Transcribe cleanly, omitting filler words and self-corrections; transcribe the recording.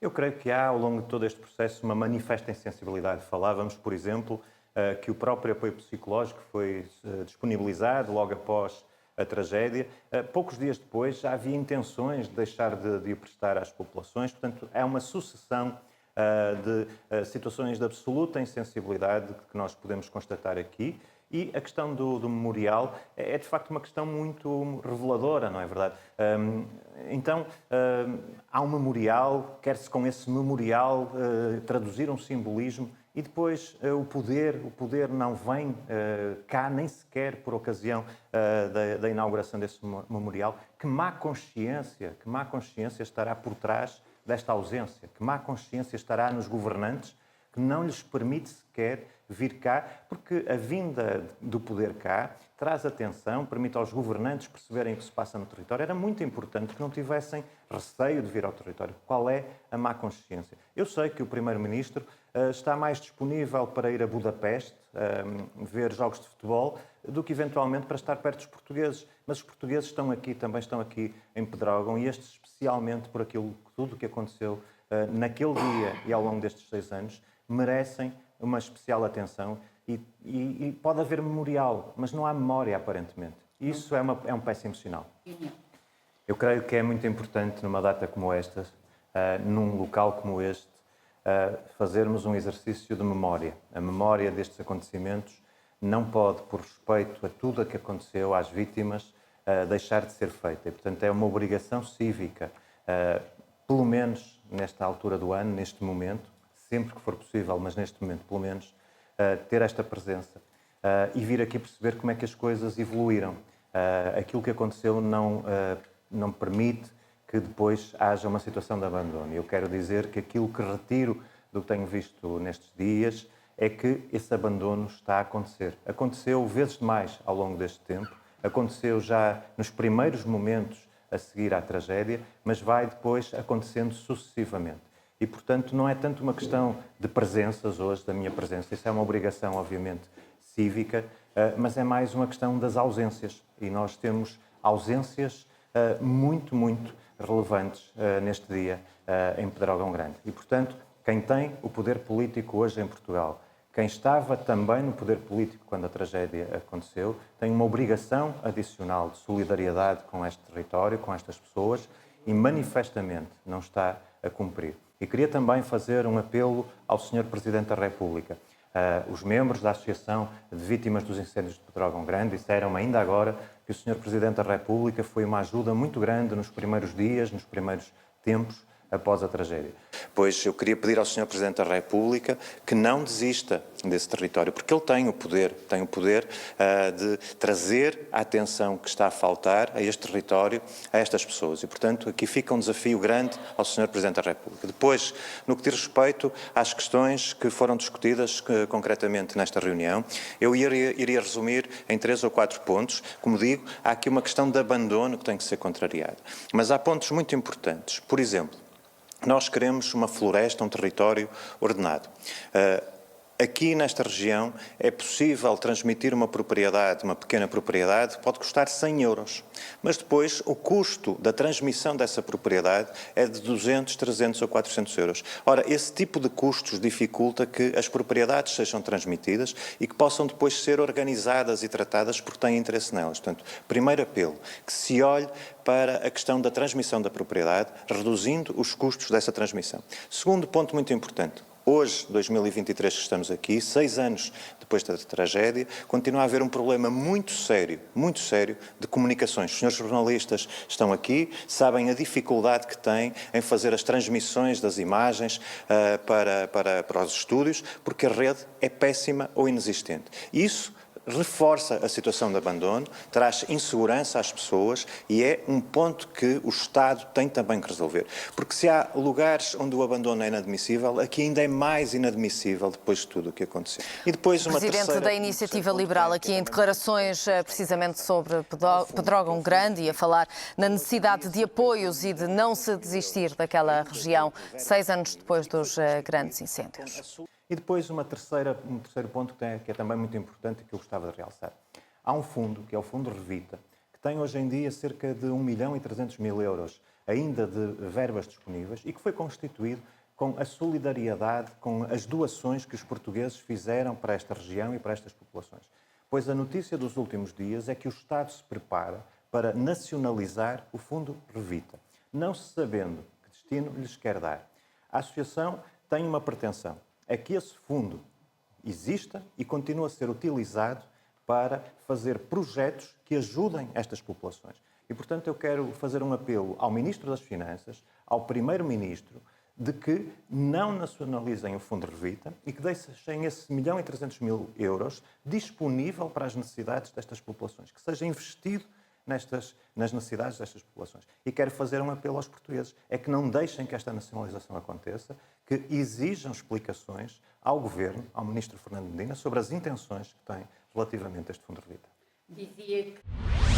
Eu creio que há, ao longo de todo este processo, uma manifesta insensibilidade. Falávamos, por exemplo, que o próprio apoio psicológico foi disponibilizado logo após a tragédia. Poucos dias depois já havia intenções de deixar de o prestar às populações. Portanto, é uma sucessão de situações de absoluta insensibilidade que nós podemos constatar aqui. E a questão do memorial é de facto uma questão muito reveladora, não é verdade? Então, há um memorial, quer-se com esse memorial traduzir um simbolismo e depois o poder não vem cá nem sequer por ocasião da inauguração desse memorial. Que má consciência estará por trás desta ausência? Que má consciência estará nos governantes que não lhes permite sequer vir cá, porque a vinda do poder cá traz atenção, permite aos governantes perceberem o que se passa no território. Era muito importante que não tivessem receio de vir ao território. Qual é a má consciência? Eu sei que o Primeiro-Ministro está mais disponível para ir a Budapeste ver jogos de futebol do que eventualmente para estar perto dos portugueses. Mas os portugueses também estão aqui em Pedrógão, e estes especialmente por tudo o que aconteceu naquele dia e ao longo destes 6 anos, merecem uma especial atenção e pode haver memorial, mas não há memória, aparentemente. Isso é um péssimo sinal. Eu creio que é muito importante, numa data como esta, num local como este, fazermos um exercício de memória. A memória destes acontecimentos não pode, por respeito a tudo o que aconteceu, às vítimas, deixar de ser feita. E, portanto, é uma obrigação cívica, pelo menos nesta altura do ano, neste momento, sempre que for possível, mas neste momento, pelo menos, ter esta presença e vir aqui perceber como é que as coisas evoluíram. Aquilo que aconteceu não permite que depois haja uma situação de abandono. Eu quero dizer que aquilo que retiro do que tenho visto nestes dias é que esse abandono está a acontecer. Aconteceu vezes demais ao longo deste tempo, aconteceu já nos primeiros momentos a seguir à tragédia, mas vai depois acontecendo sucessivamente. E, portanto, não é tanto uma questão de presenças hoje, da minha presença, isso é uma obrigação, obviamente, cívica, mas é mais uma questão das ausências. E nós temos ausências muito, muito relevantes neste dia em Pedrógão Grande. E, portanto, quem tem o poder político hoje em Portugal, quem estava também no poder político quando a tragédia aconteceu, tem uma obrigação adicional de solidariedade com este território, com estas pessoas, e manifestamente não está a cumprir. E queria também fazer um apelo ao Sr. Presidente da República. Os membros da Associação de Vítimas dos Incêndios de Pedrógão Grande disseram-me ainda agora que o Sr. Presidente da República foi uma ajuda muito grande nos primeiros dias, nos primeiros tempos após a tragédia. Pois eu queria pedir ao Sr. Presidente da República que não desista desse território, porque ele tem o poder de trazer a atenção que está a faltar a este território, a estas pessoas. E, portanto, aqui fica um desafio grande ao Sr. Presidente da República. Depois, no que diz respeito às questões que foram discutidas concretamente nesta reunião, eu iria resumir em 3 ou 4 pontos. Como digo, há aqui uma questão de abandono que tem que ser contrariada. Mas há pontos muito importantes. Por exemplo, nós queremos uma floresta, um território ordenado. Aqui nesta região é possível transmitir uma propriedade, uma pequena propriedade, pode custar 100 euros. Mas depois o custo da transmissão dessa propriedade é de 200, 300 ou 400 euros. Ora, esse tipo de custos dificulta que as propriedades sejam transmitidas e que possam depois ser organizadas e tratadas porque têm interesse nelas. Portanto, primeiro apelo, que se olhe para a questão da transmissão da propriedade, reduzindo os custos dessa transmissão. Segundo ponto muito importante. Hoje, 2023, que estamos aqui, 6 anos depois da tragédia, continua a haver um problema muito sério de comunicações. Os senhores jornalistas estão aqui, sabem a dificuldade que têm em fazer as transmissões das imagens para os estúdios, porque a rede é péssima ou inexistente. Isso reforça a situação de abandono, traz insegurança às pessoas e é um ponto que o Estado tem também que resolver. Porque se há lugares onde o abandono é inadmissível, aqui ainda é mais inadmissível depois de tudo o que aconteceu. E depois uma Presidente da Iniciativa Liberal, aqui em declarações precisamente sobre Pedrógão Grande e a falar na necessidade de apoios e de não se desistir daquela região 6 anos depois dos grandes incêndios. E depois um terceiro ponto que é também muito importante e que eu gostava de realçar. Há um fundo, que é o Fundo Revita, que tem hoje em dia cerca de 1.300.000 euros ainda de verbas disponíveis e que foi constituído com a solidariedade, com as doações que os portugueses fizeram para esta região e para estas populações. Pois a notícia dos últimos dias é que o Estado se prepara para nacionalizar o Fundo Revita, não se sabendo que destino lhes quer dar. A Associação tem uma pretensão, é que esse fundo exista e continue a ser utilizado para fazer projetos que ajudem estas populações. E, portanto, eu quero fazer um apelo ao Ministro das Finanças, ao Primeiro-Ministro, de que não nacionalizem o Fundo Revita e que deixem esse 1.300.000 euros disponível para as necessidades destas populações, que seja investido nas necessidades destas populações. E quero fazer um apelo aos portugueses, é que não deixem que esta nacionalização aconteça, que exijam explicações ao Governo, ao Ministro Fernando Medina, sobre as intenções que tem relativamente a este Fundo Revita. Dizia que